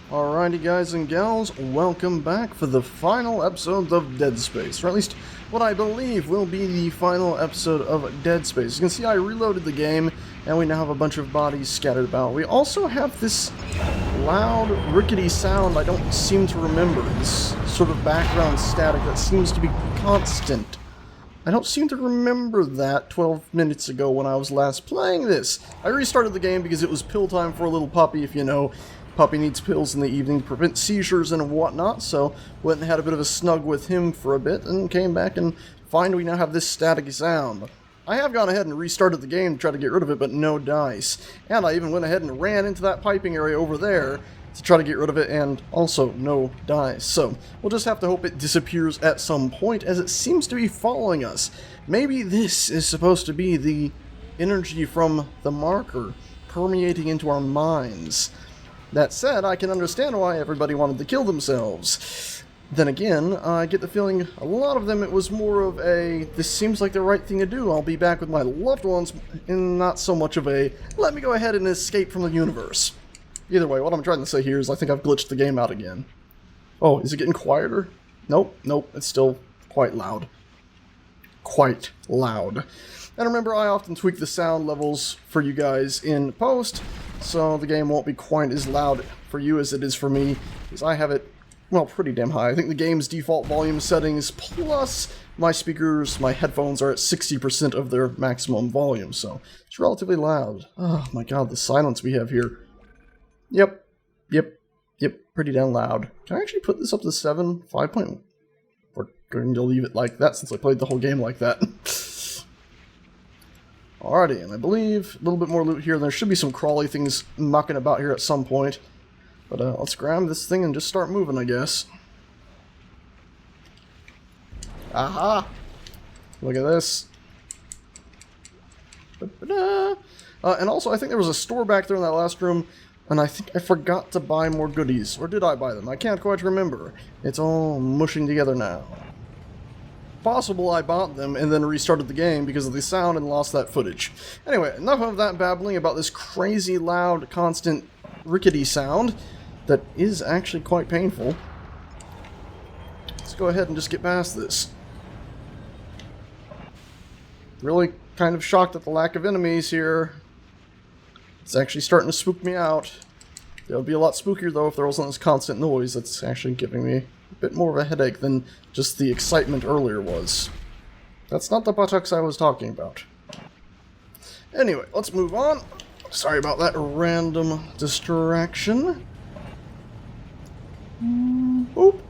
Alrighty guys and gals, welcome back for the final episode of Dead Space, or at least what I believe will be the final episode of Dead Space. You can see I reloaded the game, and we now have a bunch of bodies scattered about. We also have this loud, rickety sound I don't seem to remember, this sort of background static that seems to be constant. I don't seem to remember that 12 minutes ago when I was last playing this. I restarted the game because it was pill time for a little puppy, if you know. Puppy needs pills in the evening to prevent seizures and whatnot, so went and had a bit of a snug with him for a bit, and came back and find we now have this static sound. I have gone ahead and restarted the game to try to get rid of it, but no dice. And I even went ahead and ran into that piping area over there to try to get rid of it, and also no dice. So we'll just have to hope it disappears at some point, as it seems to be following us. Maybe this is supposed to be the energy from the marker permeating into our minds. That said, I can understand why everybody wanted to kill themselves. Then again, I get the feeling a lot of them it was more of a, this seems like the right thing to do, I'll be back with my loved ones, and not so much of a, let me go ahead and escape from the universe. Either way, what I'm trying to say here is I think I've glitched the game out again. Oh, is it getting quieter? Nope, it's still quite loud. Quite loud. And remember, I often tweak the sound levels for you guys in post, so the game won't be quite as loud for you as it is for me, because I have it, well, pretty damn high. I think the game's default volume settings, plus my speakers, my headphones are at 60% of their maximum volume, so it's relatively loud. Oh my god, the silence we have here. Yep, pretty damn loud. Can I actually put this up to 7? 5 point... We're going to leave it like that since I played the whole game like that. Alrighty, and I believe a little bit more loot here, and there should be some crawly things knocking about here at some point. But let's grab this thing and just start moving, I guess. Aha! Look at this. And also, I think there was a store back there in that last room, and I think I forgot to buy more goodies. Or did I buy them? I can't quite remember. It's all mushing together now. Possible I bought them and then restarted the game because of the sound and lost that footage. Anyway, enough of that babbling about this crazy loud, constant, rickety sound that is actually quite painful. Let's go ahead and just get past this. Really kind of shocked at the lack of enemies here. It's actually starting to spook me out. It would be a lot spookier though if there wasn't this constant noise that's actually giving me a bit more of a headache than just the excitement earlier was. That's not the buttocks I was talking about. Anyway, let's move on. Sorry about that random distraction. Oop.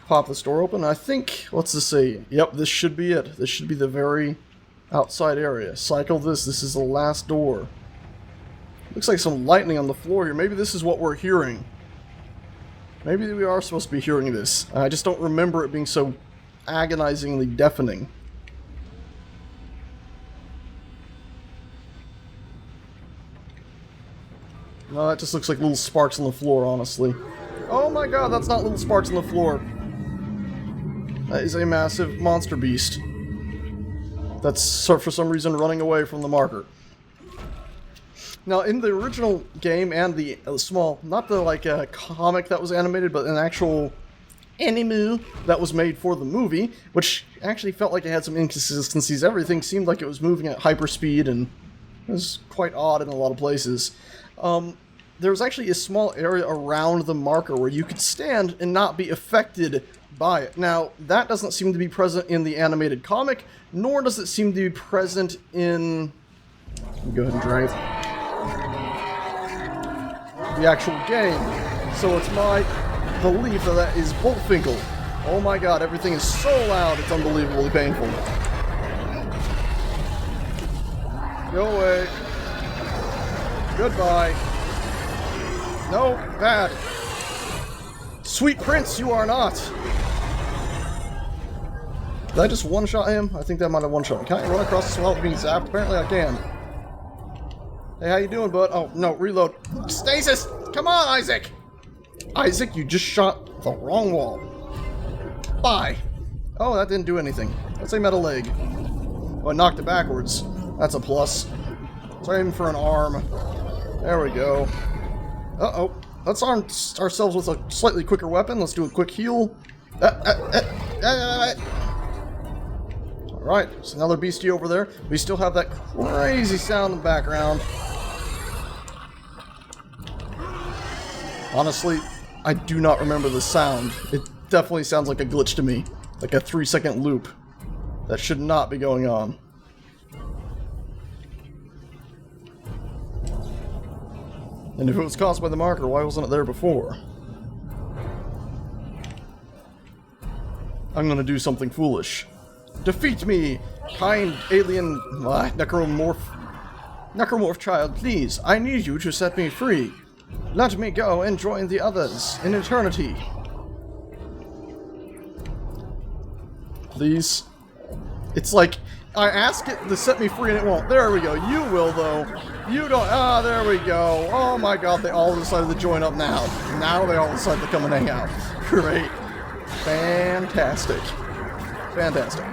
Pop this door open. I think, what's this say? Yep, this should be it. This should be the very outside area. Cycle this. This is the last door. Looks like some lightning on the floor here. Maybe this is what we're hearing. Maybe we are supposed to be hearing this. I just don't remember it being so agonizingly deafening. No, that just looks like little sparks on the floor, honestly. Oh my god, that's not little sparks on the floor. That is a massive monster beast. That's, for some reason, running away from the marker. Now, in the original game and the small, not the comic that was animated, but an actual anime that was made for the movie, which actually felt like it had some inconsistencies. Everything seemed like it was moving at hyperspeed, and it was quite odd in a lot of places. There was actually a small area around the marker where you could stand and not be affected by it. Now, that doesn't seem to be present in the animated comic, nor does it seem to be present in... Go ahead and drive. The actual game. So it's my belief that that is Bullfinkel. Oh my god, everything is so loud, it's unbelievably painful. Go away. Goodbye. No, bad. Sweet Prince, you are not. Did I just one-shot him? I think that might have one-shot him. Can I run across this without being zapped? Apparently I can. Hey, how you doing, bud? Oh, no, reload. Stasis! Come on, Isaac! Isaac, you just shot the wrong wall. Bye. Oh, that didn't do anything. Let's aim at a leg. Oh, I knocked it backwards. That's a plus. Let's aim for an arm. There we go. Uh-oh. let's arm ourselves with a slightly quicker weapon. Let's do a quick heal. Alright, there's another beastie over there. We still have that crazy sound in the background. Honestly, I do not remember the sound. It definitely sounds like a glitch to me. Like a 3-second loop. That should not be going on. And if it was caused by the marker, why wasn't it there before? I'm gonna do something foolish. Defeat me, kind alien necromorph child, please. I need you to set me free. Let me go and join the others in eternity. Please. It's like, I ask it to set me free and it won't. There we go. You will, though. You don't. Ah, there we go. Oh my god, they all decided to join up now. Now they all decided to come and hang out. Great. Fantastic. Fantastic.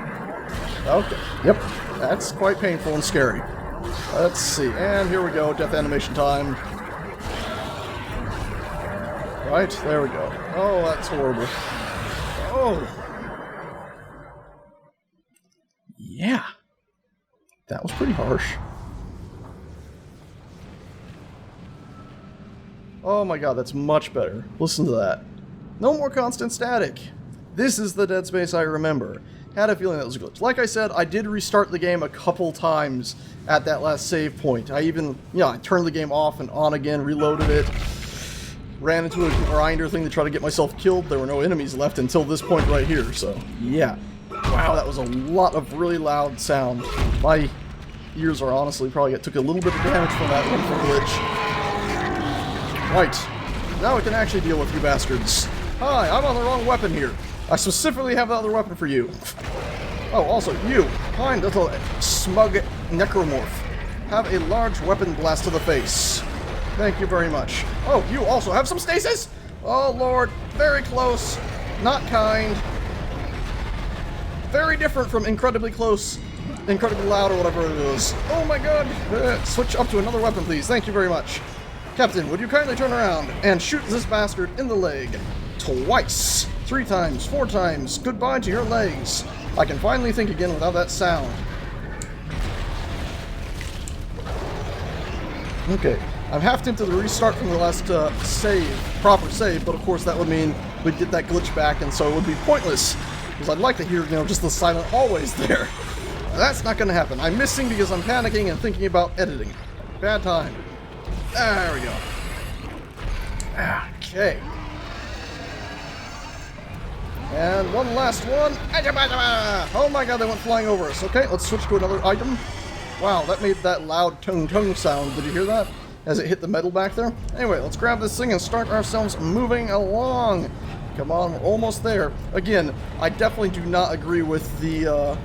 Okay. Yep. That's quite painful and scary. Let's see. And here we go. Death animation time. Right. There we go. Oh, that's horrible. Oh. Yeah. That was pretty harsh. Oh my god, that's much better. Listen to that. No more constant static. This is the Dead Space I remember. Had a feeling that was a glitch. Like I said, I did restart the game a couple times at that last save point. I even, I turned the game off and on again, reloaded it, ran into a grinder thing to try to get myself killed. There were no enemies left until this point right here, so yeah. Wow, that was a lot of really loud sound. My ears are honestly probably took a little bit of damage from that wonderful glitch. Right, now we can actually deal with you bastards. Hi, I'm on the wrong weapon here. I specifically have the other weapon for you. Oh, also, you, kind little smug necromorph, have a large weapon blast to the face. Thank you very much. Oh, you also have some stasis? Oh, Lord, very close, not kind. Very different from incredibly close, incredibly loud, or whatever it is. Oh my god! Switch up to another weapon, please. Thank you very much. Captain, would you kindly turn around and shoot this bastard in the leg? Twice. 3 times. 4 times. Goodbye to your legs. I can finally think again without that sound. Okay. I'm half tempted to restart from the last proper save, but of course that would mean we'd get that glitch back, and so it would be pointless. Because I'd like to hear, just the silent hallways there. That's not going to happen. I'm missing because I'm panicking and thinking about editing. Bad time. There we go. Okay. And one last one. Oh my god, they went flying over us. Okay, let's switch to another item. Wow, that made that loud tung-tung sound. Did you hear that? As it hit the metal back there? Anyway, let's grab this thing and start ourselves moving along. Come on, we're almost there. Again, I definitely do not agree with the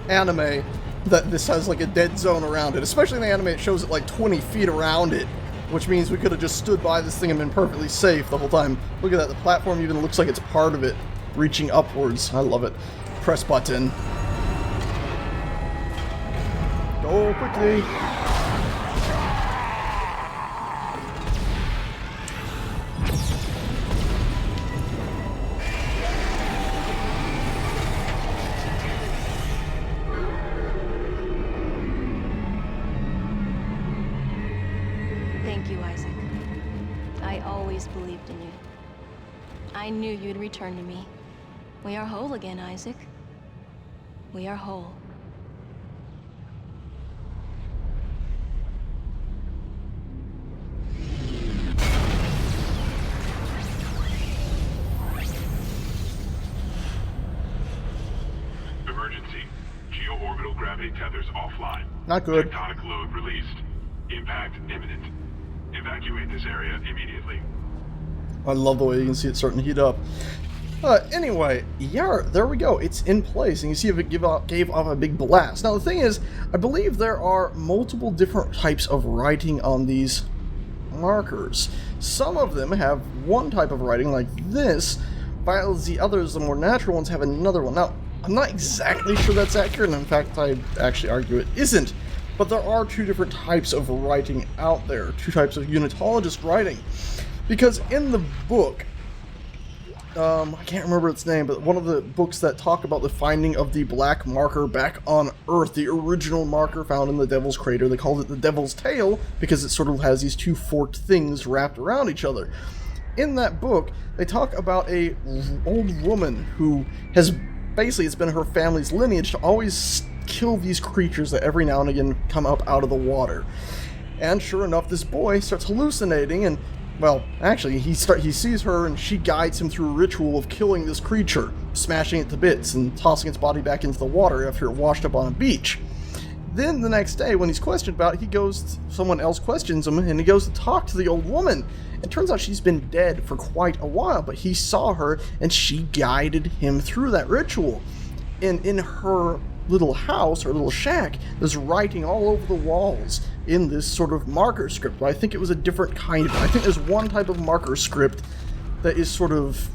anime that this has like a dead zone around it. Especially in the anime, it shows it like 20 feet around it, which means we could have just stood by this thing and been perfectly safe the whole time. Look at that, the platform even looks like it's part of it, reaching upwards. I love it. Press button. Go quickly. Believed in you. I knew you'd return to me. We are whole again, Isaac. We are whole. Emergency. Geo-orbital gravity tethers offline. Not good. Tectonic load released. Impact imminent. Evacuate this area immediately. I love the way you can see it starting to heat up. Anyway, yeah, there we go. It's in place, and you see if it gave off a big blast. Now, the thing is, I believe there are multiple different types of writing on these markers. Some of them have one type of writing like this, while the others, the more natural ones, have another one. Now, I'm not exactly sure that's accurate, and in fact, I actually argue it isn't. But there are 2 different types of writing out there, 2 types of unitologist writing. Because in the book, I can't remember its name, but one of the books that talk about the finding of the black marker back on Earth, the original marker found in the Devil's Crater, they called it the Devil's Tail because it sort of has these two forked things wrapped around each other. In that book, they talk about a old woman who has basically, it's been her family's lineage to always kill these creatures that every now and again come up out of the water. And sure enough, this boy starts hallucinating and, well, actually, he sees her and she guides him through a ritual of killing this creature, smashing it to bits and tossing its body back into the water after it washed up on a beach. Then the next day, when he's questioned about it, someone else questions him, and he goes to talk to the old woman. It turns out she's been dead for quite a while, but he saw her and she guided him through that ritual. And in her little house, or little shack, there's writing all over the walls in this sort of marker script. But I think it was a different kind of, I think there's one type of marker script that is sort of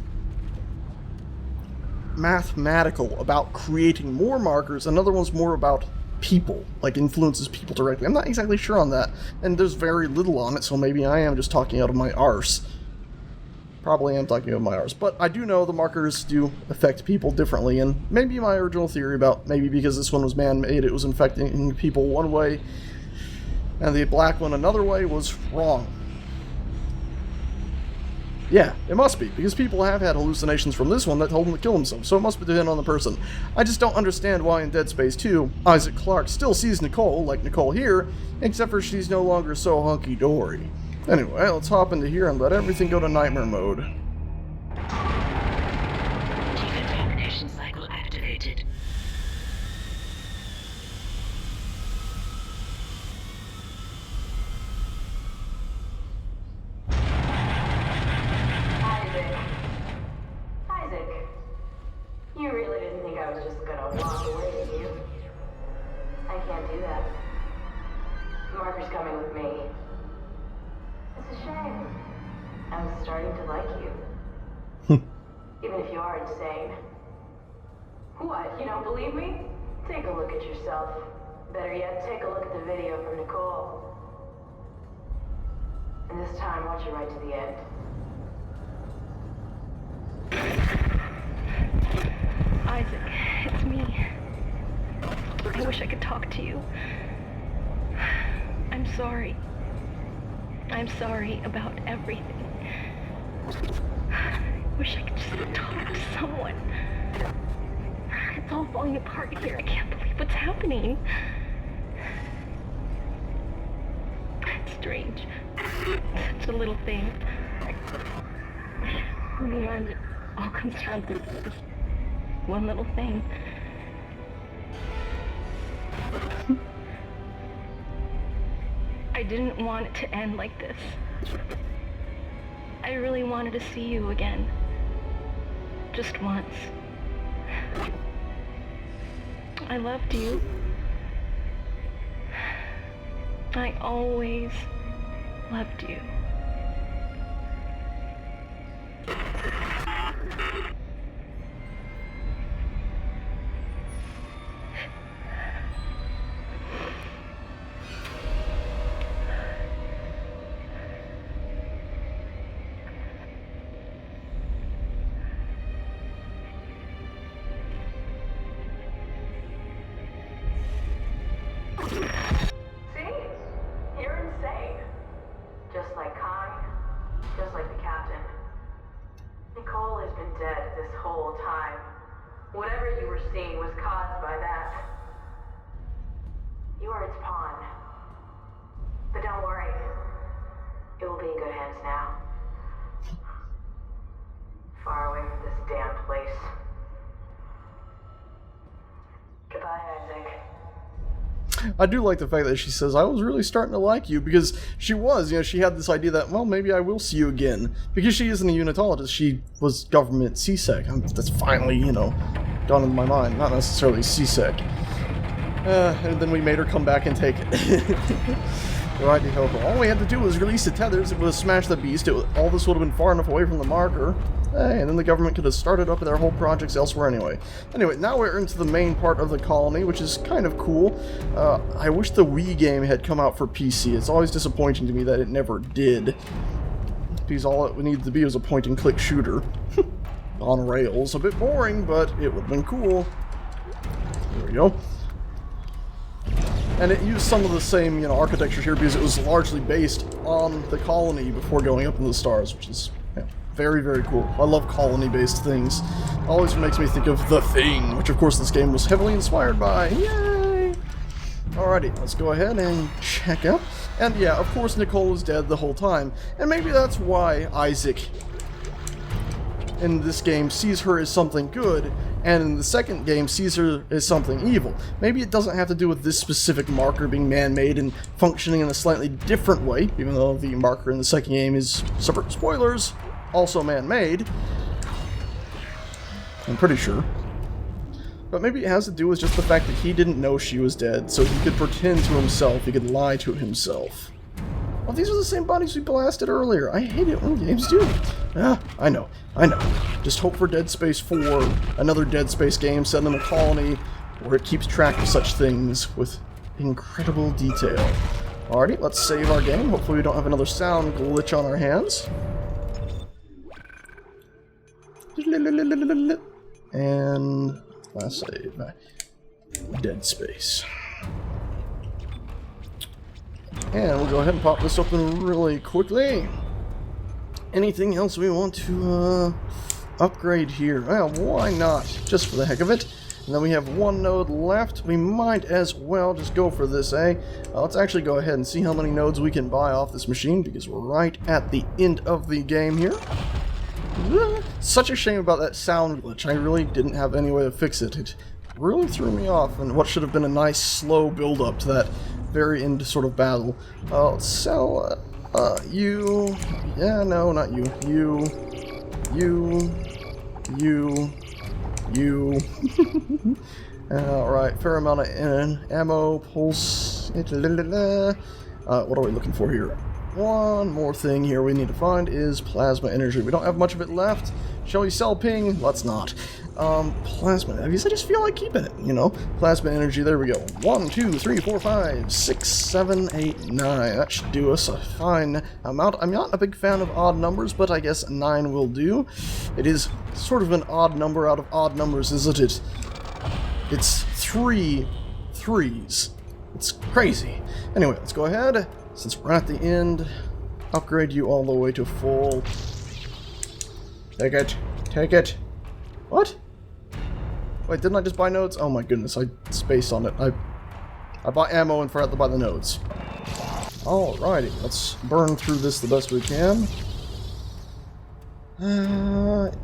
mathematical about creating more markers. Another one's more about people, like influences people directly. I'm not exactly sure on that, and there's very little on it, so maybe I am just talking out of my arse. Probably am talking out of my arse, but I do know the markers do affect people differently, and maybe my original theory about maybe because this one was man-made, it was infecting people one way, and the black one another way was wrong. Yeah, it must be, because people have had hallucinations from this one that told them to kill themselves, so it must be dependent on the person. I just don't understand why in Dead Space 2, Isaac Clarke still sees Nicole, like Nicole here, except for she's no longer so hunky-dory. Anyway, let's hop into here and let everything go to nightmare mode. Decontamination cycle activated. Isaac, you really didn't think I was just gonna walk away, did you? I can't do that. Marker's coming with me. It's a shame. I'm starting to like you. Even if you are insane. What, you don't believe me? Take a look at yourself. Better yet, take a look at the video from Nicole. And this time, watch it right to the end. Isaac, it's me. I wish I could talk to you. I'm sorry. I'm sorry about everything. I wish I could just talk to someone. It's all falling apart here. I can't believe what's happening. It's strange. Such a little thing. In the end, it all comes down to this one little thing. I didn't want it to end like this. I really wanted to see you again. Just once. I loved you. I always loved you. Whatever you were seeing was caused by that. You are its pawn. But don't worry. It will be in good hands now. Far away from this damn place. Goodbye, Isaac. I do like the fact that she says, I was really starting to like you, because she was, she had this idea that, well, maybe I will see you again. Because she isn't a unitologist, she was government CSEC. That's finally, gone into my mind. Not necessarily CSEC. And then we made her come back and take it. Righty ho. All we had to do was release the tethers, it was smash the beast, all this would have been far enough away from the marker. Hey, and then the government could have started up their whole projects elsewhere anyway. Anyway, now we're into the main part of the colony, which is kind of cool. I wish the Wii game had come out for PC. It's always disappointing to me that it never did. because all it needed to be was a point-and-click shooter. On rails. A bit boring, but it would have been cool. There we go. And it used some of the same, you know, architecture here because it was largely based on the colony before going up into the stars, which is very, very cool. I love colony-based things. It always makes me think of The Thing, which of course this game was heavily inspired by. Yay! Alrighty, let's go ahead and check out. And yeah, of course Nicole is dead the whole time. And maybe that's why Isaac in this game sees her as something good, and in the second game sees her as something evil. Maybe it doesn't have to do with this specific marker being man-made and functioning in a slightly different way, even though the marker in the second game is, spoilers, also man-made. I'm pretty sure. But maybe it has to do with just the fact that he didn't know she was dead, so he could pretend to himself, he could lie to himself. Well, these are the same bodies we blasted earlier. I hate it when games do it. Ah, I know. Just hope for Dead Space 4, another Dead Space game set in a colony where it keeps track of such things with incredible detail. Alrighty, let's save our game. Hopefully we don't have another sound glitch on our hands. And last save. Dead Space. And we'll go ahead and pop this open really quickly. Anything else we want to upgrade here? Well, why not? Just for the heck of it. And then we have one node left. We might as well just go for this, eh? Let's actually go ahead and see how many nodes we can buy off this machine, because we're right at the end of the game here. Such a shame about that sound glitch. I really didn't have any way to fix it. It really threw me off, and what should have been a nice slow build-up to that very end sort of battle. Let's sell you. Yeah, no, not you. You. Alright, fair amount of ammo, pulse. What are we looking for here? One more thing here we need to find is plasma energy. We don't have much of it left. Shall we sell ping? Let's not. Plasma. I guess I just feel like keeping it, you know? Plasma energy, there we go. 1, 2, 3, 4, 5, 6, 7, 8, 9. That should do us a fine amount. I'm not a big fan of odd numbers, but I guess 9 will do. It is sort of an odd number out of odd numbers, isn't it? It's 3 threes. It's crazy. Anyway, let's go ahead. Since we're at the end, upgrade you all the way to full. Take it. Take it. What? Wait, didn't I just buy nodes? Oh my goodness, I spaced on it. I bought ammo and forgot to buy the nodes. Alrighty, let's burn through this the best we can.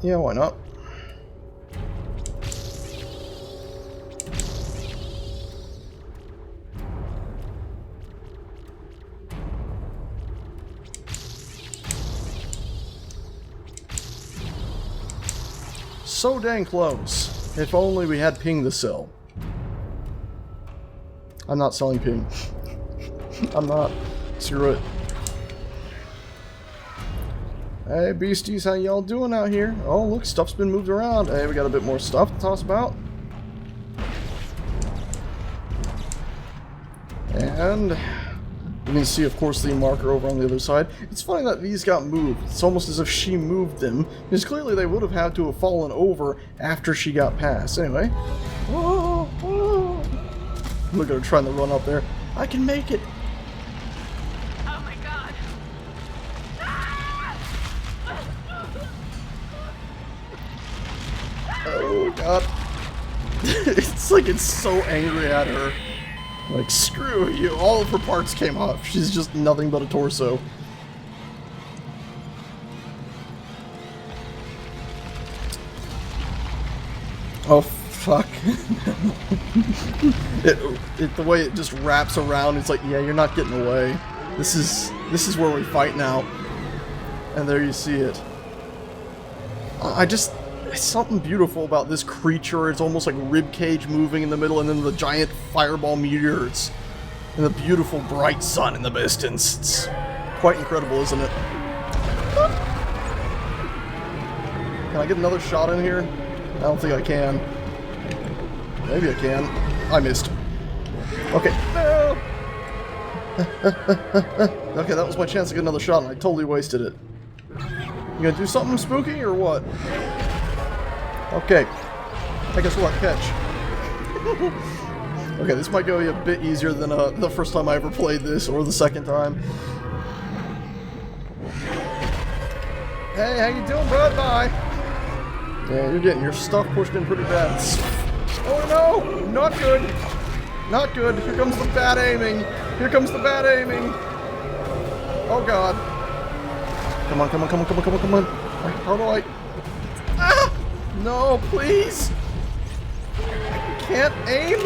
Yeah, why not? So dang close. If only we had ping to sell. I'm not selling ping. I'm not. Screw it. Hey beasties, how y'all doing out here? Oh look, stuff's been moved around. Hey, we got a bit more stuff to toss about. And you can see, of course, the marker over on the other side. It's funny that these got moved. It's almost as if she moved them, because clearly they would have had to have fallen over after she got past. Anyway. Look at her trying to run up there. I can make it. Oh my god. Oh god. It's like it's so angry at her. Like, screw you. All of her parts came off. She's just nothing but a torso. Oh, fuck. The way it just wraps around, it's like, yeah, you're not getting away. This is where we fight now. And there you see it. It's something beautiful about this creature. It's almost like ribcage moving in the middle, and then the giant fireball meteors, and the beautiful bright sun in the distance. It's quite incredible, isn't it? Can I get another shot in here? I don't think I can. Maybe I can. I missed. Okay. No! Okay, that was my chance to get another shot, and I totally wasted it. You gonna do something spooky or what? Okay. I guess what? Catch. Okay, this might go a bit easier than the first time I ever played this, or the second time. Hey, how you doing, bud? Bye. Yeah, you're getting your stuff pushed in pretty bad. Oh no! Not good! Not good. Here comes the bad aiming. Here comes the bad aiming. Oh god. Come on, come on, come on, come on, come on, come on. How do I... Ah! No, please! I can't aim!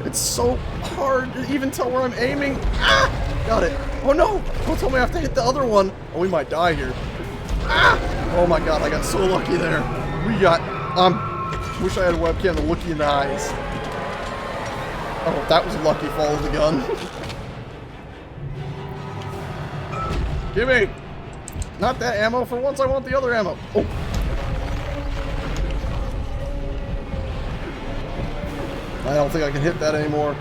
It's so hard to even tell where I'm aiming. Ah! Got it. Oh no! Don't tell me I have to hit the other one. Oh, we might die here. Ah! Oh my god, I got so lucky there. We got... wish I had a webcam to look you in the eyes. Oh, that was a lucky fall of the gun. Gimme! Not that ammo. For once, I want the other ammo. Oh. I don't think I can hit that anymore.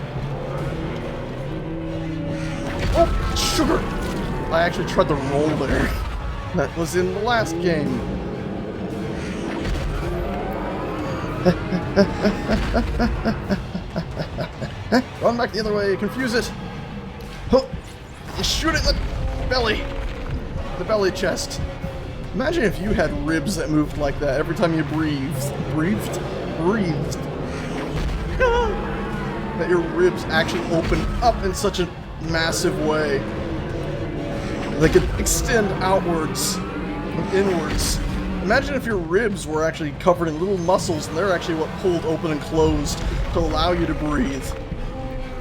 Oh, sugar! I actually tried to roll there. That was in the last game. Run back the other way. Confuse it. Oh. Shoot it in the belly. The belly chest. Imagine if you had ribs that moved like that every time you breathed. Breathed? Breathed. That your ribs actually open up in such a massive way. They could extend outwards and inwards. Imagine if your ribs were actually covered in little muscles and they're actually what pulled open and closed to allow you to breathe.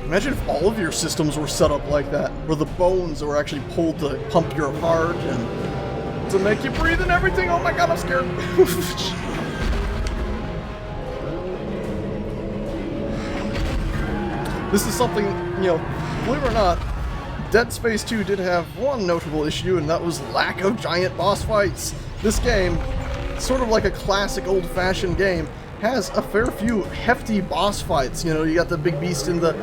Imagine if all of your systems were set up like that, where the bones were actually pulled to pump your heart and to make you breathe and everything. Oh my god, I'm scared. This is something, you know, believe it or not, Dead Space 2 did have one notable issue, and that was lack of giant boss fights. This game, sort of like a classic old-fashioned game, has a fair few hefty boss fights. You know, you got the big beast in the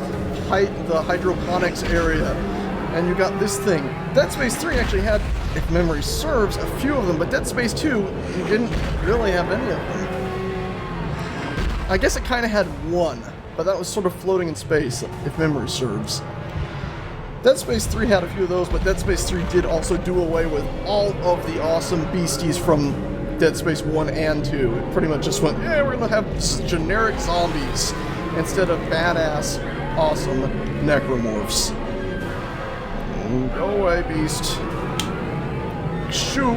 hydroponics area, and you got this thing. Dead Space 3 actually had, if memory serves, a few of them, but Dead Space 2, you didn't really have any of them. I guess it kind of had one, but that was sort of floating in space, if memory serves. Dead Space 3 had a few of those, but Dead Space 3 did also do away with all of the awesome beasties from Dead Space 1 and 2. It pretty much just went, yeah, we're gonna have generic zombies instead of badass, awesome necromorphs. Go away, beast. Shoo!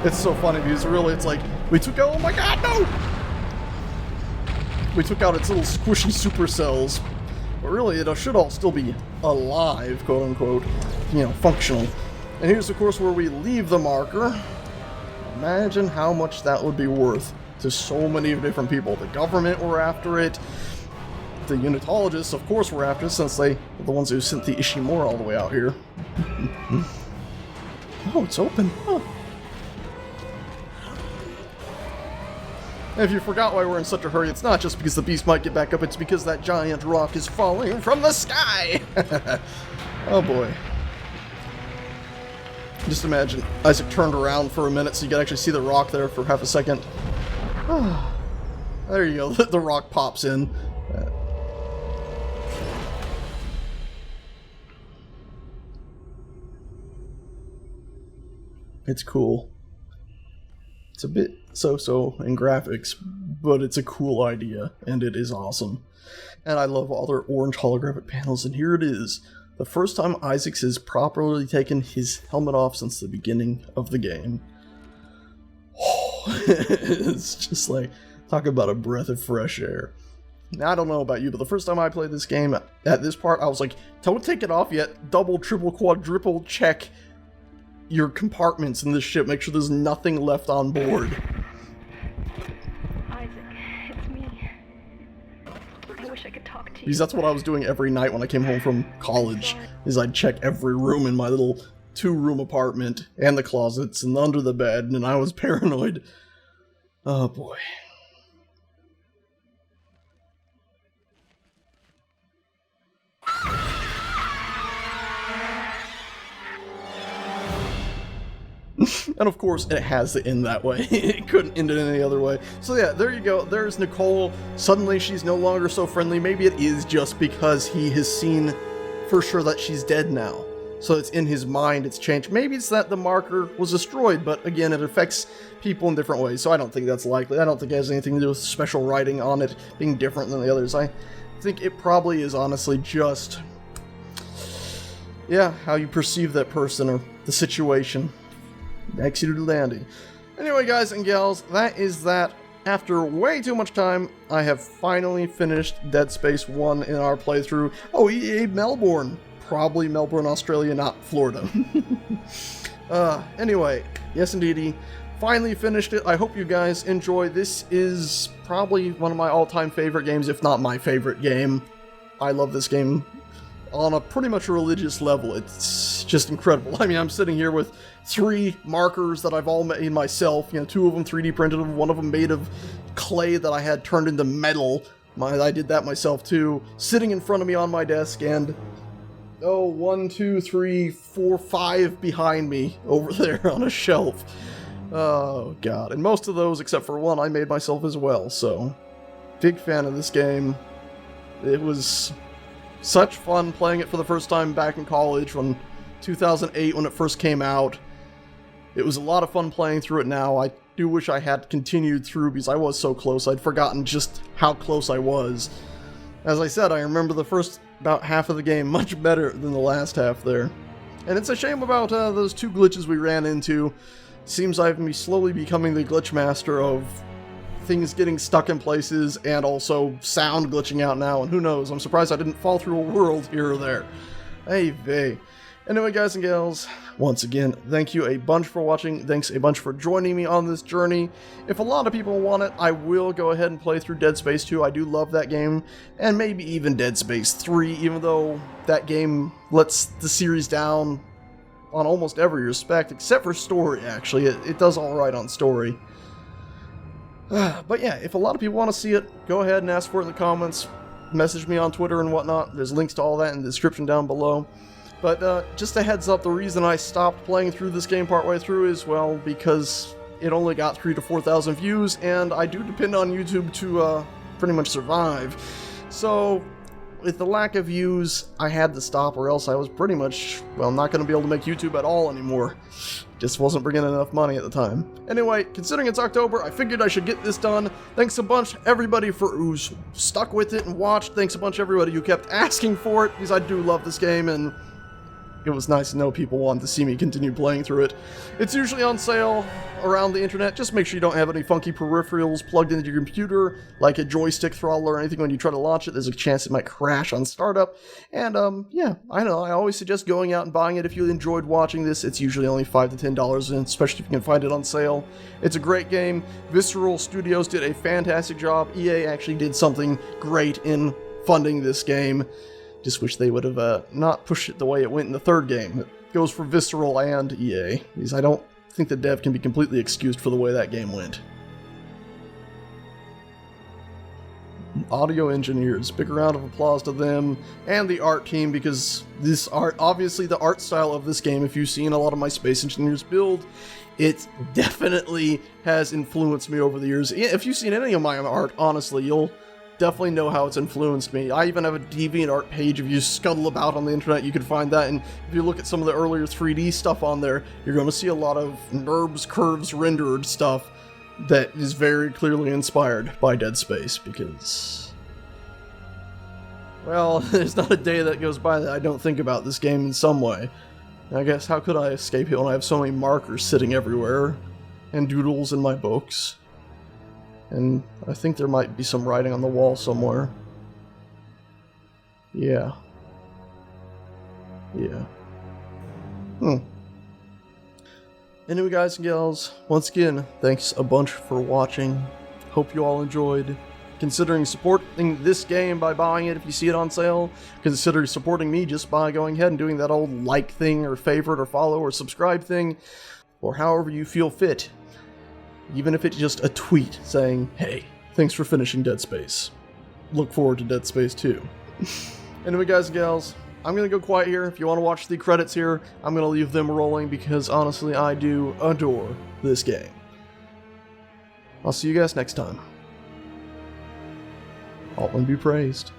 It's so funny because really it's like, we took out, oh my god, no! We took out its little squishy supercells. But really, it should all still be alive, quote-unquote, you know, functional. And here's, of course, where we leave the marker. Imagine how much that would be worth to so many different people. The government were after it. The unitologists, of course, were after it, since they were the ones who sent the Ishimura all the way out here. Oh, it's open. Huh. And if you forgot why we're in such a hurry, it's not just because the beast might get back up, it's because that giant rock is falling from the sky! Oh boy. Just imagine, Isaac turned around for a minute so you could actually see the rock there for half a second. There you go, the rock pops in. It's cool. It's a bit so-so in graphics, but it's a cool idea, and it is awesome. And I love all their orange holographic panels, and here it is. The first time Isaac has properly taken his helmet off since the beginning of the game. It's just like, talk about a breath of fresh air. Now, I don't know about you, but the first time I played this game, at this part, I was like, don't take it off yet. Double, triple, quadruple check your compartments in this ship. Make sure there's nothing left on board. Isaac, it's me. I wish I could talk to you. Because that's what I was doing every night when I came home from college, is I'd check every room in my little 2-room apartment, and the closets, and under the bed, and I was paranoid. Oh boy. And of course, it has to end that way. It couldn't end it any other way. So yeah, there you go. There's Nicole. Suddenly she's no longer so friendly. Maybe it is just because he has seen for sure that she's dead now. So it's in his mind, it's changed. Maybe it's that the marker was destroyed, but again, it affects people in different ways, so I don't think that's likely. I don't think it has anything to do with special writing on it being different than the others. I think it probably is honestly just, yeah, how you perceive that person or the situation. Next to Landy. Anyway, guys and gals, that is that. After way too much time, I have finally finished Dead Space 1 in our playthrough. Oh, EA Melbourne. Probably Melbourne, Australia, not Florida. Anyway, yes indeedy, finally finished it. I hope you guys enjoy. This is probably one of my all-time favorite games, if not my favorite game. I love this game on a pretty much a religious level. It's just incredible. I mean, I'm sitting here with 3 markers that I've all made myself. You know, 2 of them 3D printed, one of them made of clay that I had turned into metal. I did that myself too. Sitting in front of me on my desk, and 1, 2, 3, 4, 5 behind me over there on a shelf. Oh god. And most of those, except for one, I made myself as well, so big fan of this game. It was such fun playing it for the first time back in college when 2008 when it first came out. It was a lot of fun playing through it now. I do wish I had continued through because I was so close. I'd forgotten just how close I was. As I said, I remember the first about half of the game much better than the last half there. And it's a shame about those 2 glitches we ran into. Seems I've slowly becoming the glitch master of things getting stuck in places and also sound glitching out now, and who knows, I'm surprised I didn't fall through a world here or there. Hey vey. Anyway, guys and gals, once again, thank you a bunch for watching. Thanks a bunch for joining me on this journey. If a lot of people want it, I will go ahead and play through Dead Space 2. I do love that game, and maybe even Dead Space 3, even though that game lets the series down on almost every respect, except for story, actually. It does alright on story. But yeah, if a lot of people want to see it, go ahead and ask for it in the comments. Message me on Twitter and whatnot. There's links to all that in the description down below. But just a heads up, the reason I stopped playing through this game partway through is, well, because it only got 3,000 to 4,000 views, and I do depend on YouTube to pretty much survive. So, with the lack of views, I had to stop, or else I was pretty much, well, not going to be able to make YouTube at all anymore. Just wasn't bringing enough money at the time. Anyway, considering it's October, I figured I should get this done. Thanks a bunch, everybody, who's stuck with it and watched. Thanks a bunch, everybody who kept asking for it, because I do love this game, and it was nice to know people wanted to see me continue playing through it. It's usually on sale around the internet. Just make sure you don't have any funky peripherals plugged into your computer, like a joystick throttle or anything when you try to launch it. There's a chance it might crash on startup. And, yeah, I know, I always suggest going out and buying it if you enjoyed watching this. It's usually only $5 to $10, and especially if you can find it on sale. It's a great game. Visceral Studios did a fantastic job. EA actually did something great in funding this game. Just wish they would have not pushed it the way it went in the 3rd game. It goes for Visceral and EA, because I don't think the dev can be completely excused for the way that game went. Audio engineers, big round of applause to them, and the art team, because this art, obviously the art style of this game, if you've seen a lot of my Space Engineers build, it definitely has influenced me over the years. If you've seen any of my art, honestly, you'll definitely know how it's influenced me. I even have a DeviantArt page. If you scuttle about on the internet, you can find that, and if you look at some of the earlier 3D stuff on there, you're going to see a lot of NURBS curves rendered stuff that is very clearly inspired by Dead Space, because, well, there's not a day that goes by that I don't think about this game in some way. I guess, how could I escape it when I have so many markers sitting everywhere, and doodles in my books? And I think there might be some writing on the wall somewhere. Yeah. Yeah. Anyway, guys and gals, once again, thanks a bunch for watching. Hope you all enjoyed. Considering supporting this game by buying it if you see it on sale. Consider supporting me just by going ahead and doing that old like thing, or favorite, or follow, or subscribe thing, or however you feel fit. Even if it's just a tweet saying, hey, thanks for finishing Dead Space. Look forward to Dead Space 2. Anyway, guys and gals, I'm going to go quiet here. If you want to watch the credits here, I'm going to leave them rolling because honestly, I do adore this game. I'll see you guys next time. Altman be praised.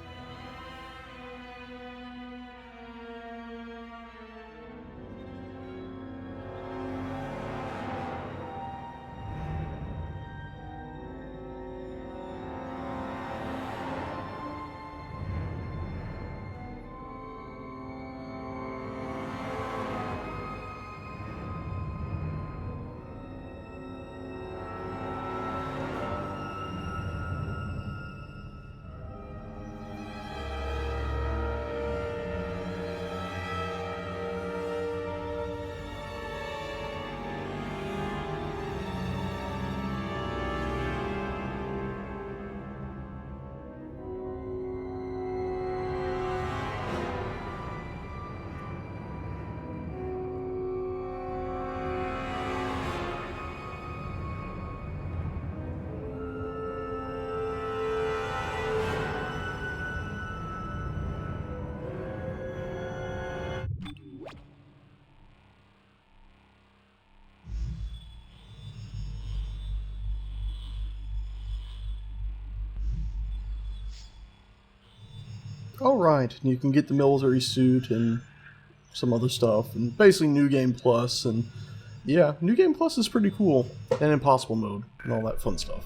Alright, you can get the military suit and some other stuff, and basically New Game Plus, and yeah, New Game Plus is pretty cool, and Impossible Mode, and all that fun stuff.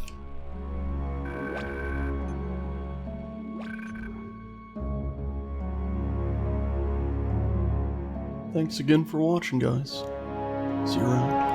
Thanks again for watching, guys. See you around.